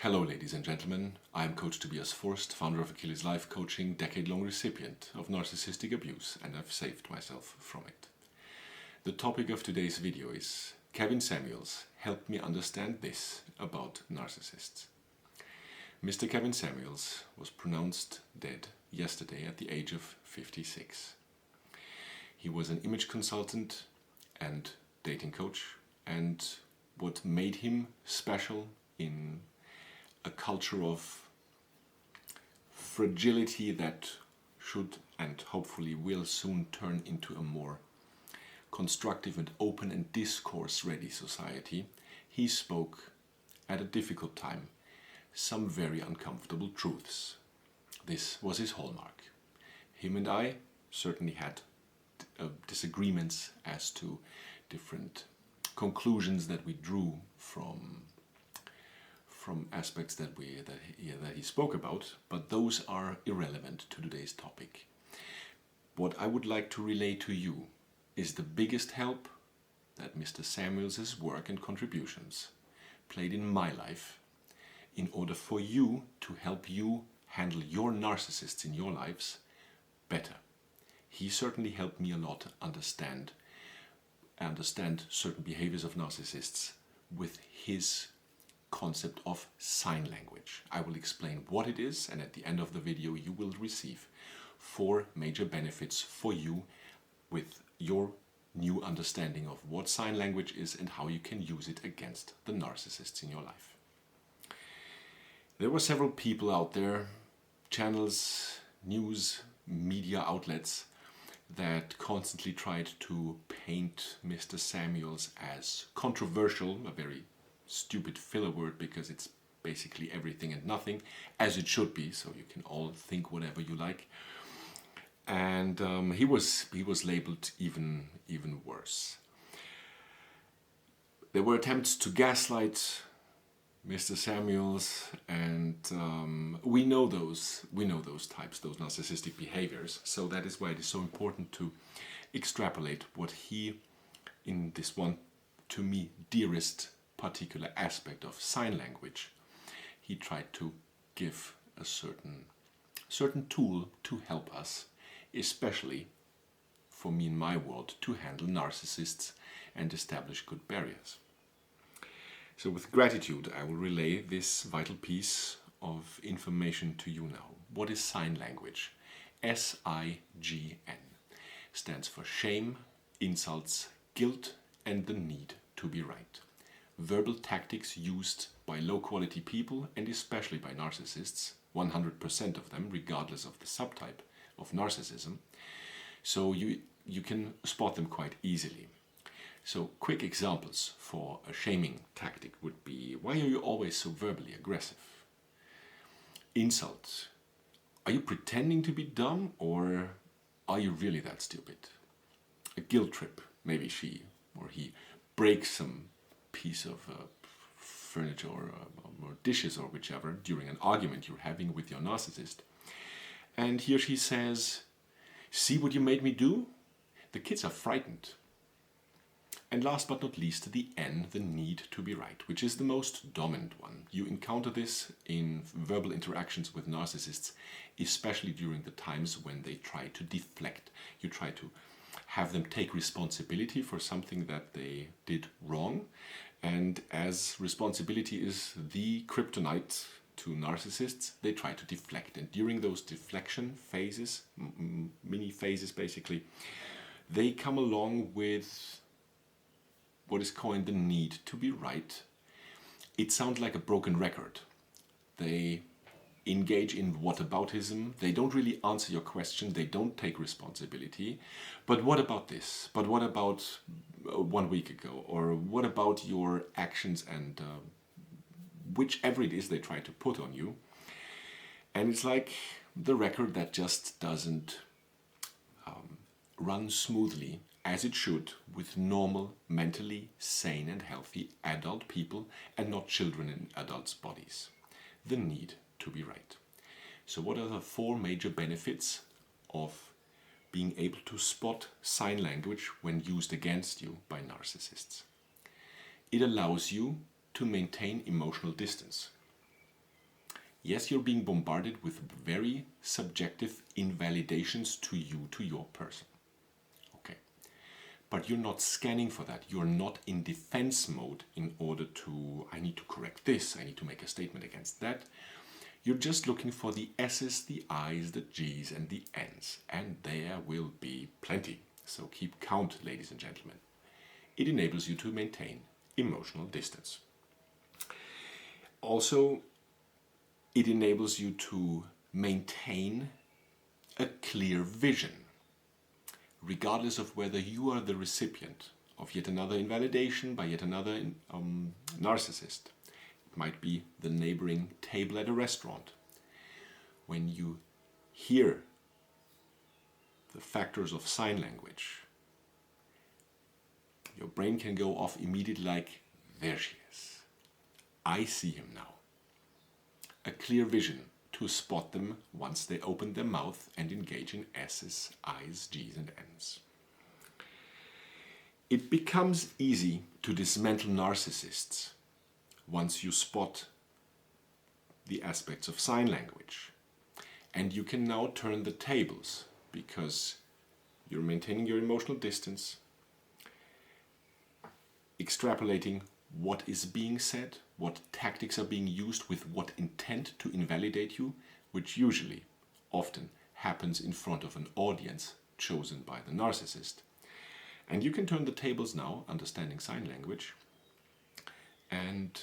Hello ladies and gentlemen, I am Coach Tobias Forst, founder of Achilles Life Coaching, decade-long recipient of narcissistic abuse, and I've saved myself from it. The topic of today's video is Kevin Samuels helped me understand this about narcissists. Mr. Kevin Samuels was pronounced dead yesterday at the age of 56. He was an image consultant and dating coach, and what made him special in a culture of fragility that should and hopefully will soon turn into a more constructive and open and discourse-ready society, he spoke at a difficult time some very uncomfortable truths. This was his hallmark. Him and I certainly had disagreements as to different conclusions that we drew from aspects that he spoke about, but those are irrelevant to today's topic. What I would like to relay to you is the biggest help that Mr. Samuels' work and contributions played in my life in order for you to help you handle your narcissists in your lives better. He certainly helped me a lot understand certain behaviors of narcissists with his concept of sign language. I will explain what it is, and at the end of the video you will receive 4 major benefits for you with your new understanding of what sign language is and how you can use it against the narcissists in your life. There were several people out there, channels, news, media outlets, that constantly tried to paint Mr. Samuels as controversial, a very stupid filler word because it's basically everything and nothing, as it should be, so you can all think whatever you like. And he was labeled even worse. There were attempts to gaslight Mr. Samuels, and we know those types, those narcissistic behaviors. So that is why it is so important to extrapolate what he, in this one, to me, dearest particular aspect of sign language, he tried to give a certain tool to help us, especially for me in my world, to handle narcissists and establish good barriers. So with gratitude, I will relay this vital piece of information to you now. What is sign language? S.I.G.N. stands for shame, insults, guilt, and the need to be right. Verbal tactics used by low-quality people, and especially by narcissists, 100% of them, regardless of the subtype of narcissism. So you can spot them quite easily. So quick examples for a shaming tactic would be, why are you always so verbally aggressive? Insult. Are you pretending to be dumb, or are you really that stupid? A guilt trip. Maybe she or he breaks some piece of furniture or dishes or whichever during an argument you're having with your narcissist. And he or she says, "See what you made me do?" The kids are frightened. And last but not least, the N, the need to be right, which is the most dominant one. You encounter this in verbal interactions with narcissists, especially during the times when they try to deflect. You try to have them take responsibility for something that they did wrong. And as responsibility is the kryptonite to narcissists, they try to deflect. And during those deflection phases, mini phases basically, they come along with what is coined the need to be right. It sounds like a broken record. They engage in whataboutism. They don't really answer your question. They don't take responsibility. But what about this? But what about 1 week ago? Or what about your actions and whichever it is they try to put on you? And it's like the record that just doesn't run smoothly as it should with normal, mentally sane and healthy adult people, and not children in adults' bodies. The need to be right. So what are the 4 major benefits of being able to spot sign language when used against you by narcissists? It allows you to maintain emotional distance. Yes, you're being bombarded with very subjective invalidations to you, to your person. Okay. But you're not scanning for that. You're not in defense mode in order to, I need to correct this, I need to make a statement against that. You're just looking for the S's, the I's, the G's, and the N's. And there will be plenty. So keep count, ladies and gentlemen. It enables you to maintain emotional distance. Also, it enables you to maintain a clear vision, regardless of whether you are the recipient of yet another invalidation by yet another narcissist. It might be the neighboring table at a restaurant. When you hear the factors of sign language, your brain can go off immediately like, there she is. I see him now. A clear vision to spot them once they open their mouth and engage in S's, I's, G's, and N's. It becomes easy to dismantle narcissists once you spot the aspects of sign language. And you can now turn the tables because you're maintaining your emotional distance, extrapolating what is being said, what tactics are being used with what intent to invalidate you, which usually, often happens in front of an audience chosen by the narcissist. And you can turn the tables now, understanding sign language, and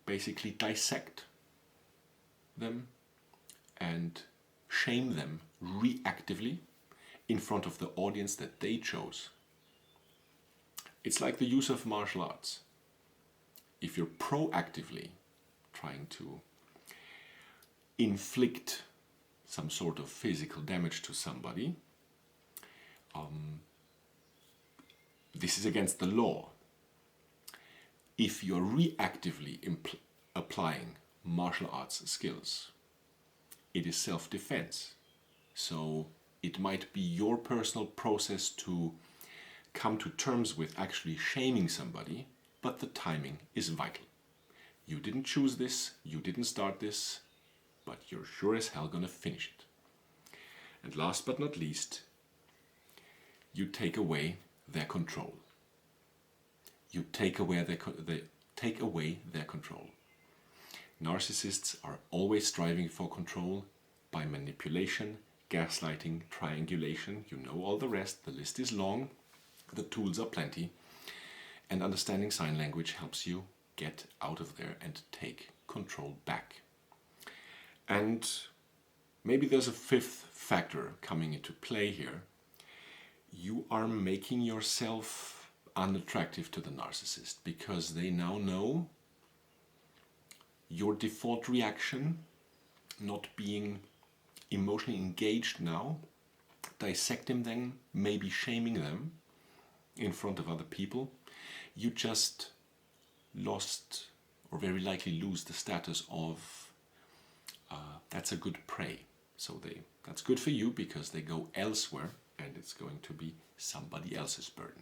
basically dissect them and shame them reactively in front of the audience that they chose. It's like the use of martial arts. If you're proactively trying to inflict some sort of physical damage to somebody, this is against the law. If you're reactively applying martial arts skills, it is self-defense. So it might be your personal process to come to terms with actually shaming somebody, but the timing is vital. You didn't choose this, you didn't start this, but you're sure as hell gonna finish it. And last but not least, you take away their control. You take away their control. Narcissists are always striving for control by manipulation, gaslighting, triangulation. You know all the rest, the list is long. The tools are plenty, and understanding sign language helps you get out of there and take control back. And maybe there's a fifth factor coming into play here. You are making yourself unattractive to the narcissist because they now know your default reaction, not being emotionally engaged now, dissecting them, maybe shaming them in front of other people. You just lost, or very likely lose, the status of that's a good prey. So that's good for you because they go elsewhere and it's going to be somebody else's burden.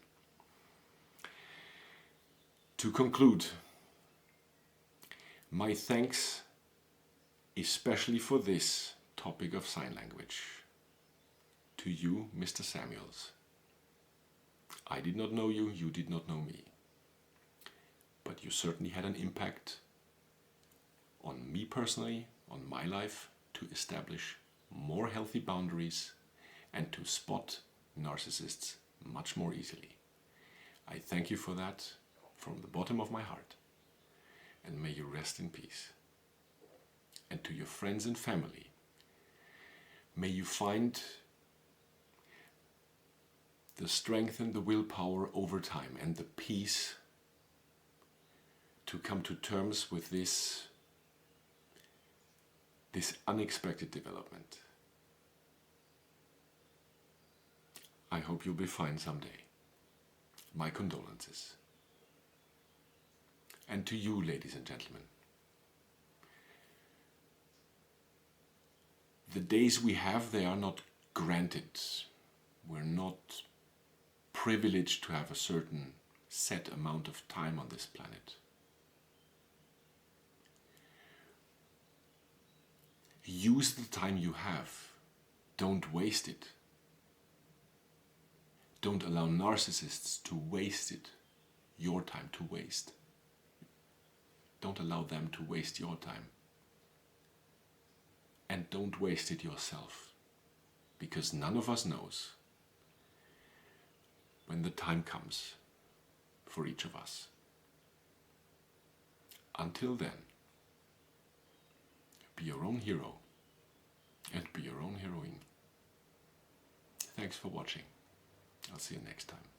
To conclude, my thanks especially for this topic of sign language to you, Mr. Samuels. I did not know you, you did not know me. But you certainly had an impact on me personally, on my life, to establish more healthy boundaries and to spot narcissists much more easily. I thank you for that from the bottom of my heart, and may you rest in peace. And to your friends and family, may you find the strength and the willpower over time and the peace to come to terms with this unexpected development. I hope you'll be fine someday. My condolences. And to you, ladies and gentlemen, the days we have, they are not granted. We're not privileged to have a certain set amount of time on this planet. use the time you have. Don't waste it. Don't allow narcissists to waste it. Your time to waste. Don't allow them to waste your time. And don't waste it yourself. Because none of us knows when the time comes for each of us. Until then, be your own hero and be your own heroine. Thanks for watching. I'll see you next time.